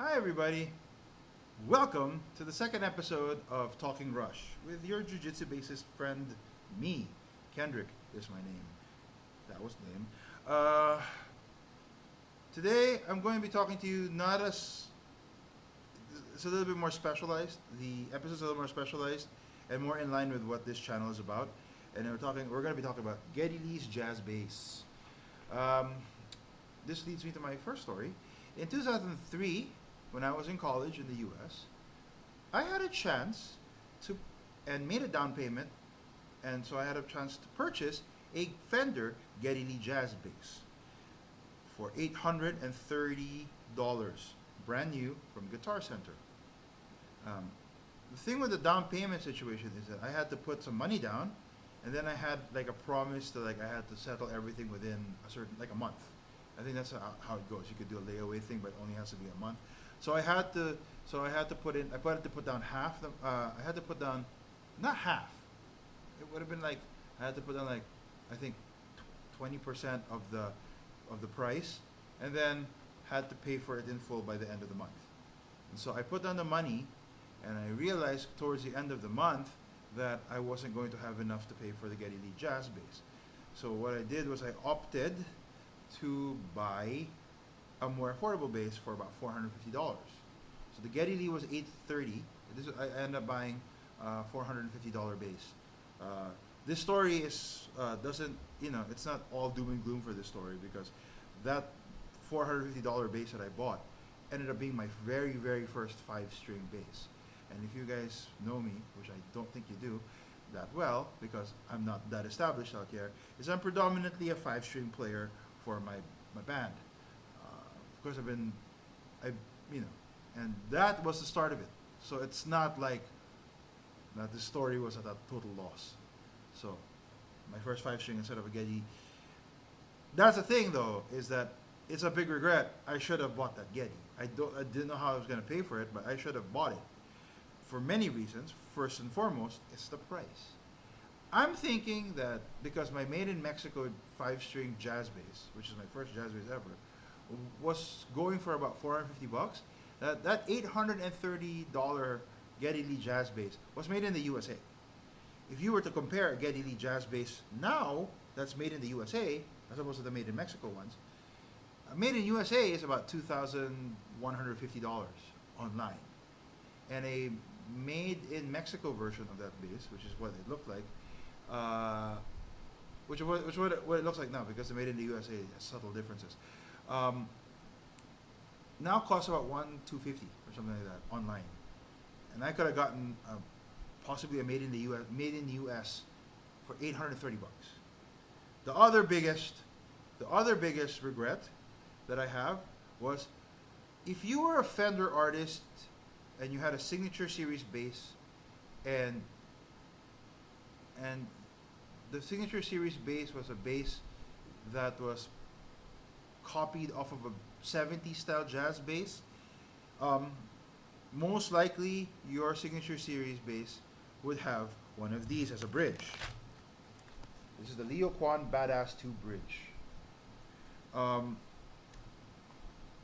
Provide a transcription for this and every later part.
Hi, everybody. Welcome to the second episode of Talking Rush with your Jiu-Jitsu bassist friend, me. Kendrick is my name. That was the name. Uh, Today, I'm going to be talking to you not as. It's a little bit more specialized. The episode's a little more specialized and more in line with what this channel is about. And we're going to be talking about Geddy Lee's Jazz Bass. Um, this leads me to my first story. In 2003, when I was in college in the US, I had a chance to and made a down payment, and so I had a chance to purchase a Fender Geddy Lee Jazz Bass for $830, brand new from Guitar Center. The thing with the down payment situation is that I had to put some money down, and then I had like a promise that like I had to settle everything within a certain like a month. I think that's how it goes. You could do a layaway thing, but it only has to be a month. So I had to put in. I had to put down half. I had to put down, not half. It would have been like I had to put down like I think 20% of the price, and then had to pay for it in full by the end of the month. And so I put down the money, and I realized towards the end of the month that I wasn't going to have enough to pay for the Geddy Lee Jazz Bass. So what I did was I opted to buy a more affordable bass for about $450. So the Geddy Lee was $830. I ended up buying a $450 bass. This story is doesn't it's not all doom and gloom for this story, because that $450 bass that I bought ended up being my very first 5-string bass. And if you guys know me, which I don't think you do that well, because I'm not that established out here, is I'm predominantly a 5-string player for my band. Of course, and that was the start of it. So it's not like that the story was at a total loss. So my first 5-string instead of a Geddy. That's the thing, though, is that it's a big regret. I should have bought that Geddy. I didn't know how I was going to pay for it, but I should have bought it for many reasons. First and foremost, it's the price. I'm thinking that because my made in Mexico 5-string jazz bass, which is my first jazz bass ever, was going for about $450, that $830 Geddy Lee Jazz Bass was made in the USA. If you were to compare a Geddy Lee Jazz Bass now that's made in the USA as opposed to the made in Mexico ones, made in USA is about $2,150 online, and a made in Mexico version of that bass, which is what it looked like, which what it looks like now, because the made in the USA has subtle differences. Now costs about $250 or something like that online, and I could have gotten possibly a made in the US for $830. The other biggest regret that I have was, if you were a Fender artist and you had a signature series bass, and the signature series bass was a bass that was copied off of a 70s style jazz bass, most likely your signature series bass would have one of these as a bridge. This is the Leo Kwan Badass 2 bridge.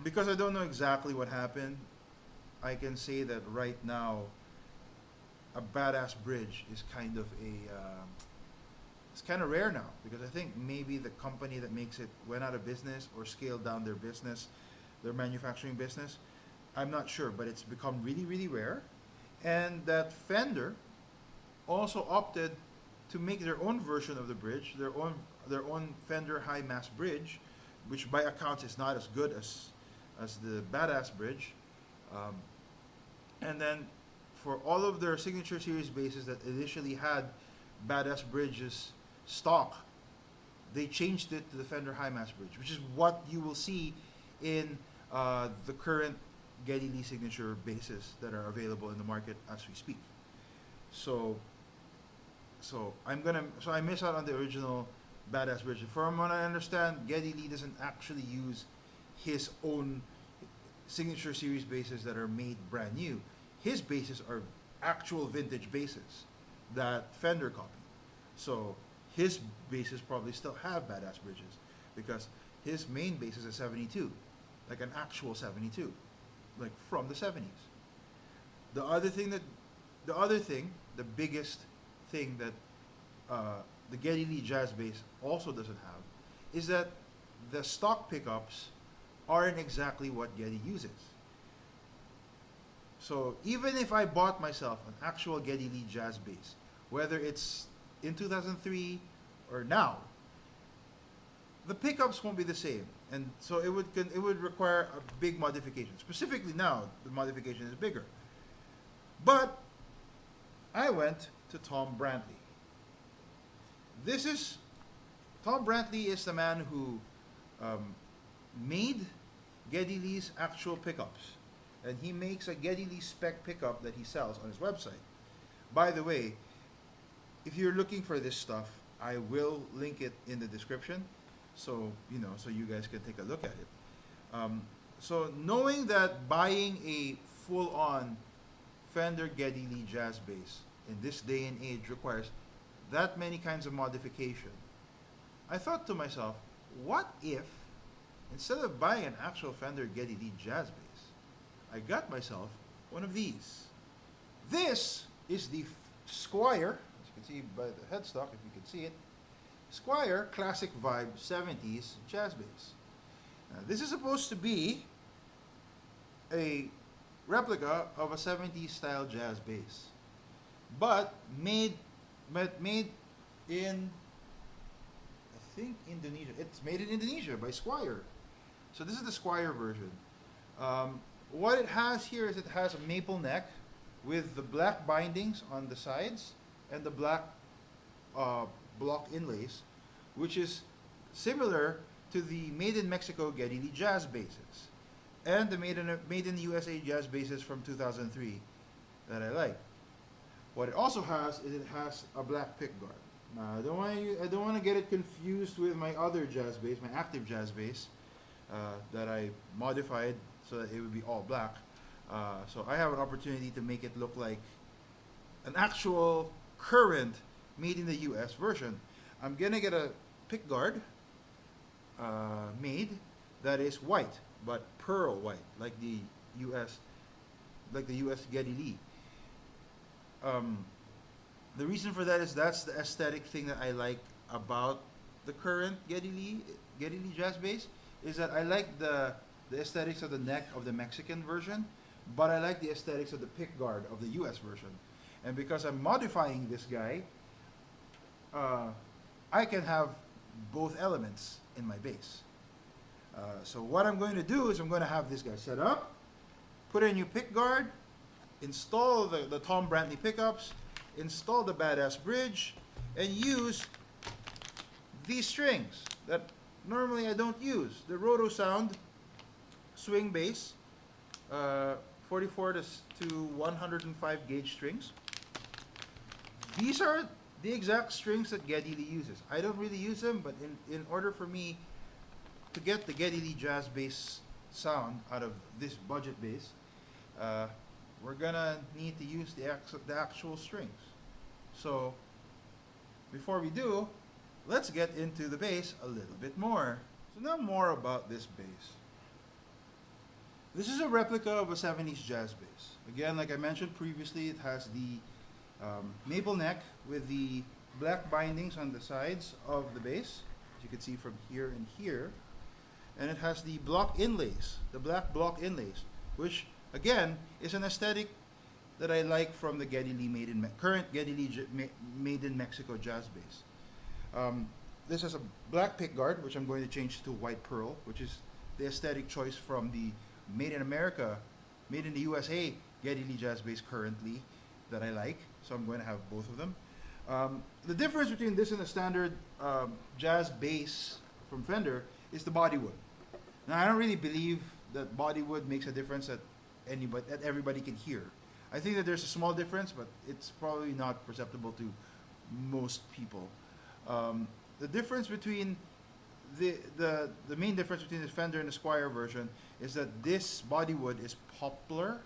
Because I don't know exactly what happened, I can say that right now a badass bridge is kind of it's kind of rare now, because I think maybe the company that makes it went out of business or scaled down their manufacturing business. I'm not sure, but it's become really rare. And that Fender also opted to make their own version of the bridge, their own Fender high mass bridge, which by accounts is not as good as the badass bridge. And then for all of their signature series basses that initially had badass bridges stock, they changed it to the Fender high mass bridge, which is what you will see in the current Geddy Lee signature basses that are available in the market as we speak. So I miss out on the original badass bridge. From what I understand, Geddy Lee doesn't actually use his own signature series basses that are made brand new. His basses are actual vintage basses that Fender copied. So his basses probably still have badass bridges, because his main bass is a 72, like an actual 72. like from the 70s. The other thing that, the other thing, the biggest thing that the Geddy Lee Jazz Bass also doesn't have is that the stock pickups aren't exactly what Geddy uses. So even if I bought myself an actual Geddy Lee Jazz Bass, whether it's in 2003 or now, the pickups won't be the same, and so it would require a big modification. Specifically now, the modification is bigger. But I went to Tom Brantley. Tom Brantley is the man who made Geddy Lee's actual pickups, and he makes a Geddy Lee spec pickup that he sells on his website. By the way, if you're looking for this stuff, I will link it in the description, so so you guys can take a look at it. So knowing that buying a full-on Fender Geddy Lee Jazz Bass in this day and age requires that many kinds of modification, I thought to myself, what if instead of buying an actual Fender Geddy Lee Jazz Bass, I got myself one of these. This is the Squire, as you can see by the headstock, if you can see it, Squire Classic Vibe 70s Jazz Bass. Now, this is supposed to be a replica of a 70s style jazz bass, but made in, I think, Indonesia. It's made in Indonesia by Squire. So this is the Squire version. What it has here is it has a maple neck with the black bindings on the sides and the black block inlays, which is similar to the Made in Mexico Geddy Lee Jazz basses and the Made in the USA Jazz basses from 2003 that I like. What it also has is it has a black pickguard. Now I don't want to get it confused with my other jazz bass, my active jazz bass that I modified so that it would be all black. So I have an opportunity to make it look like an actual current made in the US version. I'm gonna get a pickguard made that is white, but pearl white, like the US Geddy Lee. The reason for that is that's the aesthetic thing that I like about the current Geddy Lee Jazz Bass, is that I like the aesthetics of the neck of the Mexican version, but I like the aesthetics of the pickguard of the US version. And because I'm modifying this guy, I can have both elements in my bass. So what I'm going to do is I'm going to have this guy set up, put in a new pickguard, install the Tom Brantley pickups, install the badass bridge, and use these strings that normally I don't use. The Roto Sound swing bass, 44 to 105 gauge strings. These are the exact strings that Geddy Lee uses. I don't really use them, but in order for me to get the Geddy Lee Jazz Bass sound out of this budget bass, we're gonna need to use the actual strings. So before we do, let's get into the bass a little bit more. So now more about this bass. This is a replica of a 70s jazz bass. Again, like I mentioned previously, it has the maple neck with the black bindings on the sides of the bass, as you can see from here and here. And it has the block inlays, the black block inlays, which again is an aesthetic that I like from the Geddy Lee current Geddy Lee Made in Mexico jazz bass. This has a black pickguard, which I'm going to change to white pearl, which is the aesthetic choice from the Made in America, Made in the USA Geddy Lee Jazz Bass currently that I like. So I'm going to have both of them. The difference between this and a standard jazz bass from Fender is the body wood. Now I don't really believe that body wood makes a difference that everybody can hear. I think that there's a small difference, but it's probably not perceptible to most people. The difference between the main difference between the Fender and the Squire version is that this body wood is poplar,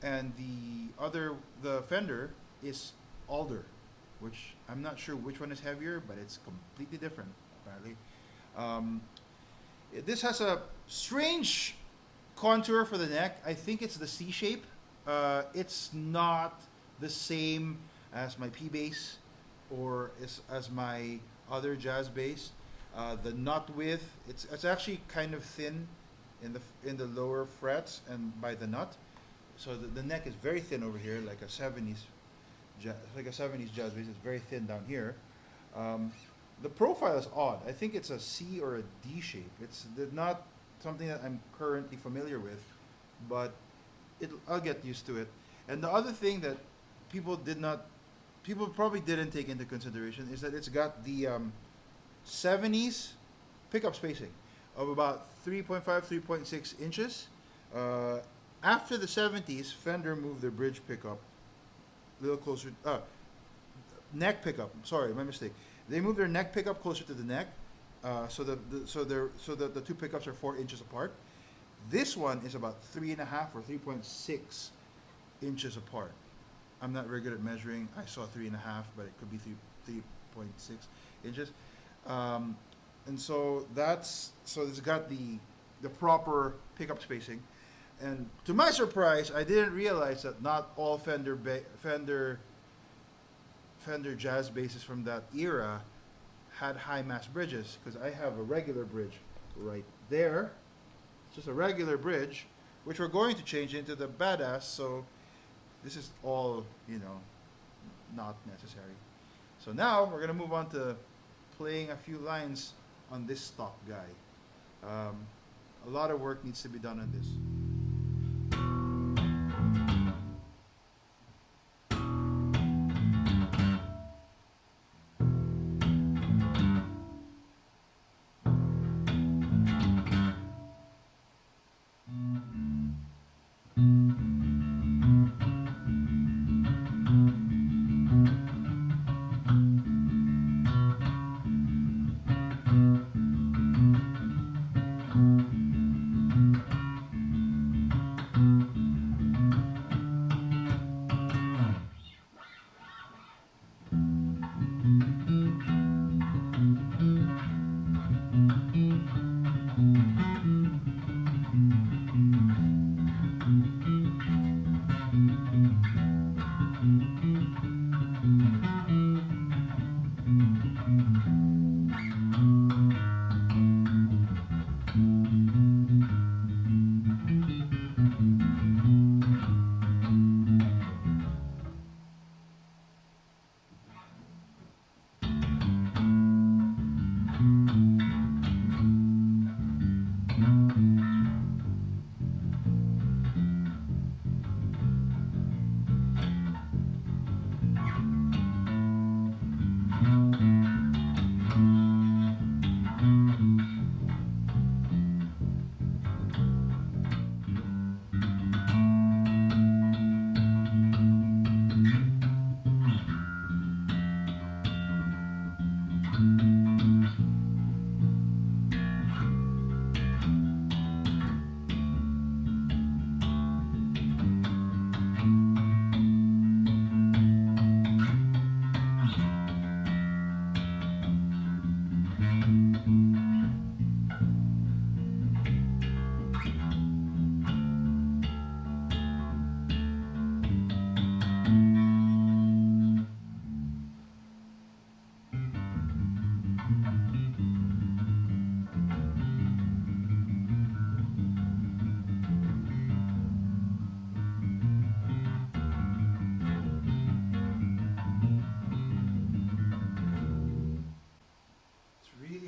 and the Fender is alder, which I'm not sure which one is heavier, but it's completely different apparently. This has a strange contour for the neck, I think it's the C shape. It's not the same as my P bass or as my other jazz bass. The nut width, it's actually kind of thin in the lower frets and by the nut. So the neck is very thin over here, like a 70s like a 70s jazz bass. It's very thin down here. The profile is odd. I think it's a C or a D shape. It's not something that I'm currently familiar with, but I'll get used to it. And the other thing that people probably didn't take into consideration is that it's got the 70s pickup spacing of about 3.5, 3.6 inches. After the 70s, Fender moved their bridge pickup a little closer. Neck pickup. Sorry, my mistake. They moved their neck pickup closer to the neck, so that the two pickups are 4 inches apart. This one is about 3.5 or 3.6 inches apart. I'm not very good at measuring. I saw 3.5, but it could be 3.6 inches. And so it's got the proper pickup spacing. And to my surprise, I didn't realize that not all Fender jazz basses from that era had high mass bridges, because I have a regular bridge right there. It's just a regular bridge, which we're going to change into the Badass. So this is all, not necessary. So now we're going to move on to playing a few lines on this stock guy. A lot of work needs to be done on this.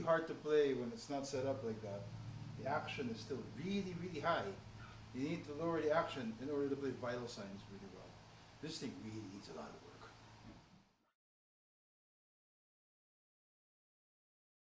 Hard to play when it's not set up like that. The action is still really, really high. You need to lower the action in order to play vital signs really well. This thing really needs a lot of work.